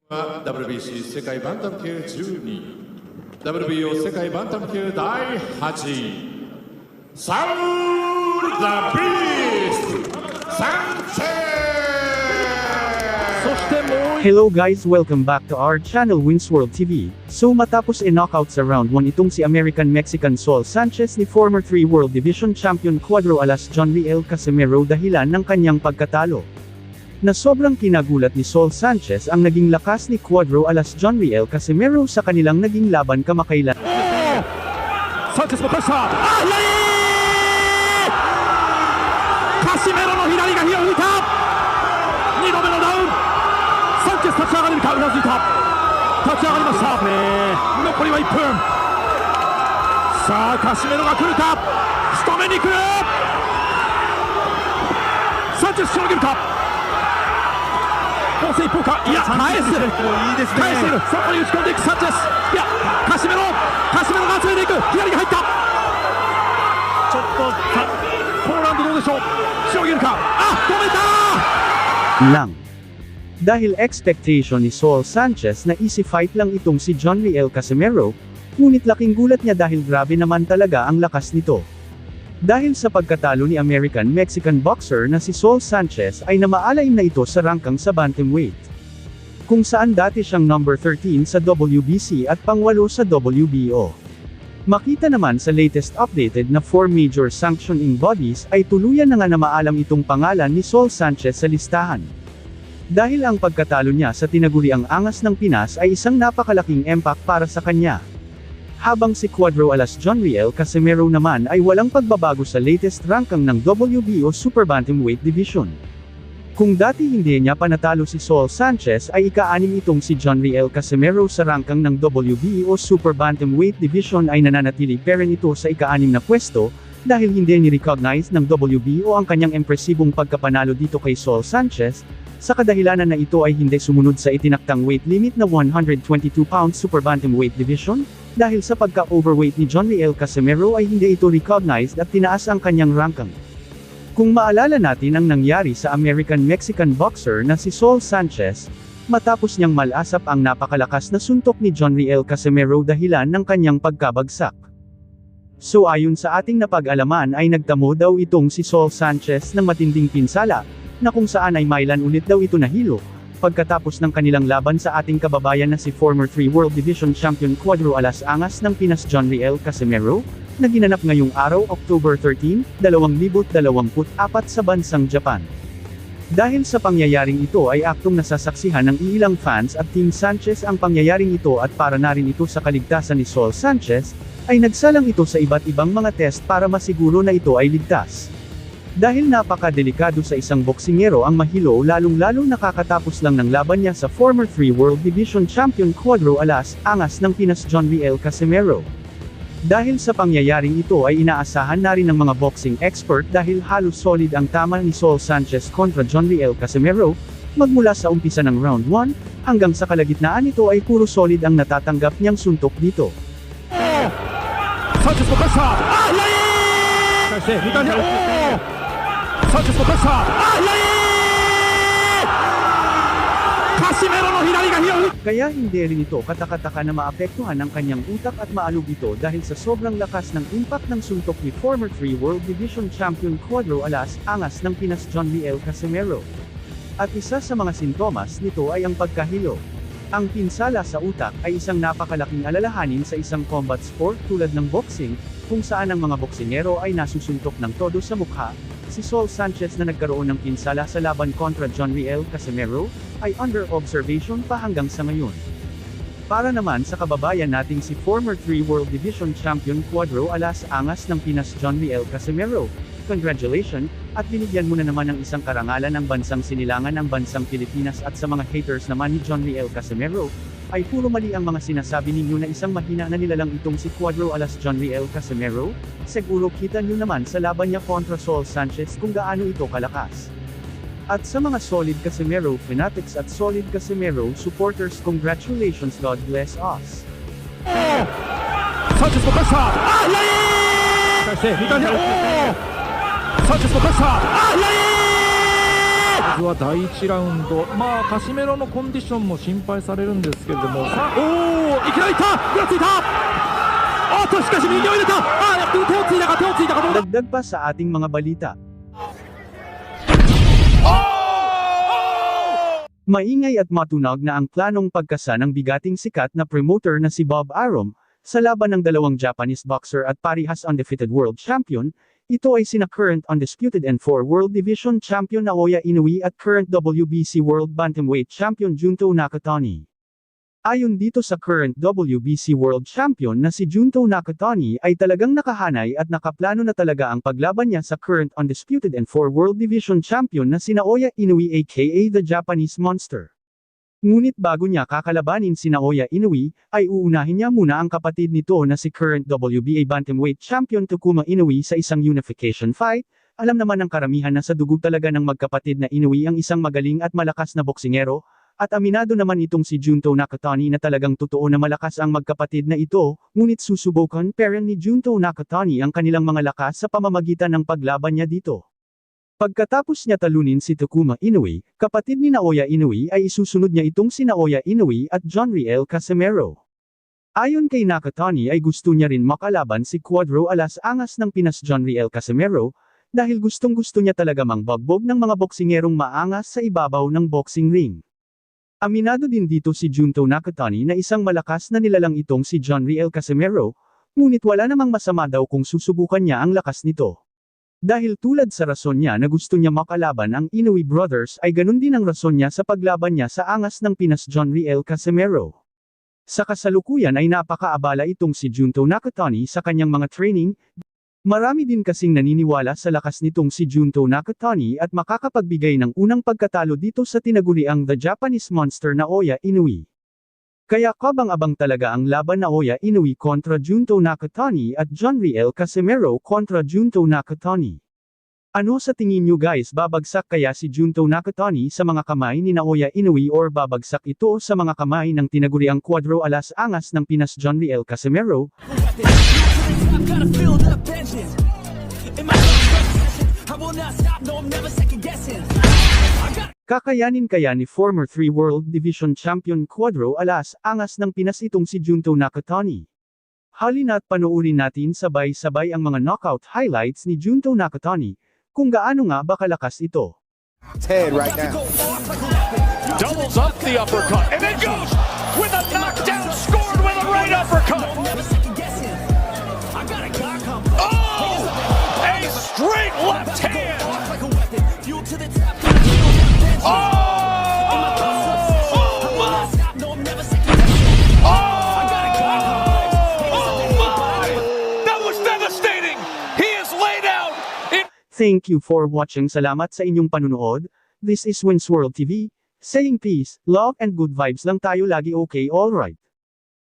WBC 世界バンタム級12 WBO 世界バンタム級第8位サウル・ザ・ビーストサンチェス。そしてもう Hello guys, welcome back to our channel Winsworld TV. So matapos i-knockout sa round 1 itong si American-Mexican Saul Sanchez ni former 3 World Division Champion Cuadro Alas John Riel Casimero dahilan ng kanyang pagkatalo. Na sobrang kinagulat ni Saul Sanchez ang naging lakas ni Cuadro Alas John Riel Casimero sa kanilang naging laban kamakailan. Sanchez mo pressure! Casimero の左が火を吹いた2度目のダウンサンチェス立ち上がれるかうなずいた立ち上がりました残りは1分さあカシメロが来るか仕留めに来るサンチェスしのげるか攻勢一方かいや返す返しているそこに打ち込んでいくサンチェスいやカシメロが集めていく左が入ったちょっとポーランドどうでしょうしのげるか止めたlang. Dahil expectation ni Saul Sanchez na easy fight lang itong si John Riel Casimero, ngunit laking gulat niya dahil grabe naman talaga ang lakas nito. Dahil sa pagkatalo ni American-Mexican boxer na si Saul Sanchez ay namaalain na ito sa rangkang sa bantamweight. Kung saan dati siyang number 13 sa WBC at pang-8 sa WBO. Makita naman sa latest updated na 4 major sanctioning bodies ay tuluyan na nga na maalam itong pangalan ni Saul Sanchez sa listahan. Dahil ang pagkatalo niya sa tinaguriang angas ng Pinas ay isang napakalaking impact para sa kanya. Habang si Cuadro Alas John Riel Casimero naman ay walang pagbabago sa latest ranking ng WBO Super Bantamweight Division. Kung dati hindi niya panatalo si Saul Sanchez ay ika-6 itong si John Riel Casimero sa ranking ng WBO Super Bantamweight Division ay nananatili pa rin ito sa ika-6 na pwesto, dahil hindi ni-recognize ng WBO ang kanyang impresibong pagkapanalo dito kay Saul Sanchez, sa kadahilanan na ito ay hindi sumunod sa itinaktang weight limit na 122 pounds Super Bantamweight Division, dahil sa pagka-overweight ni John Riel Casimero ay hindi ito recognized at tinaas ang kanyang ranking. Kung maalala natin ang nangyari sa American-Mexican boxer na si Saul Sanchez, matapos niyang malasap ang napakalakas na suntok ni John Riel Casimero dahilan ng kanyang pagkabagsak. So ayon sa ating napag-alaman ay nagtamo daw itong si Saul Sanchez ng matinding pinsala, na kung saan ay mailan ulit daw ito nahilo, pagkatapos ng kanilang laban sa ating kababayan na si former 3 World Division Champion Cuadro Alas Angas ng Pinas John Riel Casimero, na ginanap ngayong araw October 13, 2024 sa bansang Japan. Dahil sa pangyayaring ito ay aktong nasasaksihan ng ilang fans at Team Sanchez ang pangyayaring ito at para na rin ito sa kaligtasan ni Saul Sanchez, ay nagsalang ito sa iba't ibang mga test para masiguro na ito ay ligtas. Dahil napakadelikado sa isang boksingero ang mahilo lalong-lalo nakakatapos lang ng laban niya sa former 3 World Division Champion Cuadro Alas Angas ng Pinas John Riel Casimero. Dahil sa pangyayaring ito ay inaasahan na rin ng mga boxing expert dahil halos solid ang tama ni Saul Sanchez kontra John Riel Casimero, magmula sa umpisa ng round 1, hanggang sa kalagitnaan ito ay puro solid ang natatanggap niyang suntok dito. Sanchez mo pressure! Sanchez mo pressure! Casimero の左が火を Kaya hindi rin ito katakataka na maapektuhan ang kanyang utak at maalog ito dahil sa sobrang lakas ng impact ng suntok ni former 3 World Division Champion Cuadro Alas Angas ng Pinas John Riel Casimero. At isa sa mga sintomas nito ay ang pagkahilo. Ang pinsala sa utak ay isang napakalaking alalahanin sa isang combat sport tulad ng boxing, kung saan ang mga boksingero ay nasusuntok ng todo sa mukha. Si Saul Sanchez na nagkaroon ng pinsala sa laban kontra John Riel Casimero, ay under observation pa hanggang sa ngayon. Para naman sa kababayan nating si former 3 World Division Champion Cuadro Alas Angas ng Pinas John Riel Casimero, congratulations, at binigyan mo na naman ng isang karangalan ng bansang sinilangan ng bansang Pilipinas at sa mga haters naman ni John Riel Casimero, ay puro mali ang mga sinasabi ninyo na isang mahina na nilalang itong si Cuadro Alas John Riel Casimero, siguro kita nyo naman sa laban niya kontra Saul Sanchez kung gaano ito kalakas. At sa mga solid Casimero fanatics at solid Casimero supporters, congratulations, God bless us. Sanchez mo pressure! Sanchez mo pressure! まずは第1ラウンド、カシメロのコンディションも心配されるんですけれども、さあ、いきなりいった、ぐらついた、しかし右を入れた、手をついたか、どうだ。 Dagdag pa sa ating mga balita. Maingay at matunog na ang planong pagkasa ng bigating sikat na promoter na si Bob Arum, sa laban ng dalawang Japanese boxer at parihas undefeated world champion. Ito ay sina current undisputed N4 World Division Champion Naoya Inoue at current WBC World Bantamweight Champion Junto Nakatani. Ayon dito sa current WBC World Champion na si Junto Nakatani ay talagang nakahanay at nakaplano na talaga ang paglaban niya sa current undisputed N4 World Division Champion na si Naoya Inoue aka the Japanese Monster. Ngunit bago niya kakalabanin si Naoya Inoue, ay uunahin niya muna ang kapatid nito na si current WBA Bantamweight Champion Takuma Inoue sa isang unification fight. Alam naman ng karamihan na sa dugo talaga ng magkapatid na Inoue ang isang magaling at malakas na boksingero, at aminado naman itong si Junto Nakatani na talagang totoo na malakas ang magkapatid na ito, ngunit susubukan pa rin ni Junto Nakatani ang kanilang mga lakas sa pamamagitan ng paglaban niya dito. Pagkatapos niya talunin si Takuma Inoue, kapatid ni Naoya Inoue ay isusunod niya itong si Naoya Inoue at Jonriel Casimero. Ayon kay Nakatani ay gusto niya rin makalaban si Cuadro Alas Angas ng Pinas Jonriel Casimero, dahil gustong-gusto niya talaga mangbagbog ng mga boksingerong maangas sa ibabaw ng boxing ring. Aminado din dito si Junto Nakatani na isang malakas na nilalang itong si Jonriel Casimero, ngunit wala namang masama daw kung susubukan niya ang lakas nito. Dahil tulad sa rason niya na gusto niya makalaban ang Inoue brothers ay ganun din ang rason niya sa paglaban niya sa angas ng Pinas Jonriel Casimero. Sa kasalukuyan ay napakaabala itong si Junto Nakatani sa kanyang mga training. Marami din kasing naniniwala sa lakas nitong si Junto Nakatani at makakapagbigay ng unang pagkatalo dito sa tinaguriang The Japanese Monster Naoya Inoue. Kaya kabang-abang talaga ang laban Naoya Inoue kontra Junto Nakatani at Jonriel Casimero kontra Junto Nakatani. Ano sa tingin nyo guys, babagsak kaya si Junto Nakatani sa mga kamay ni Naoya Inoue or babagsak ito sa mga kamay ng tinaguriang Cuadro Alas Angas ng Pinas Jonriel Casimero? Kakayanin kaya ni former 3 World Division Champion Cuadro Alas Angas ng Pinas itong si Junto Nakatani? Halina't panoorin natin sabay-sabay ang mga knockout highlights ni Junto Nakatani, kung gaano nga ba kalakas ito. Head right now. Doubles up the uppercut and then goes with a knockdown, scored with a right uppercut. Oh! A straight left hand. Oh! Oh my! Oh my! That was devastating. He is laid out. Thank you for watching. Salamat sa inyong panunood. This is Wins World TV, saying peace, love and good vibes lang tayo lagi, okay, alright.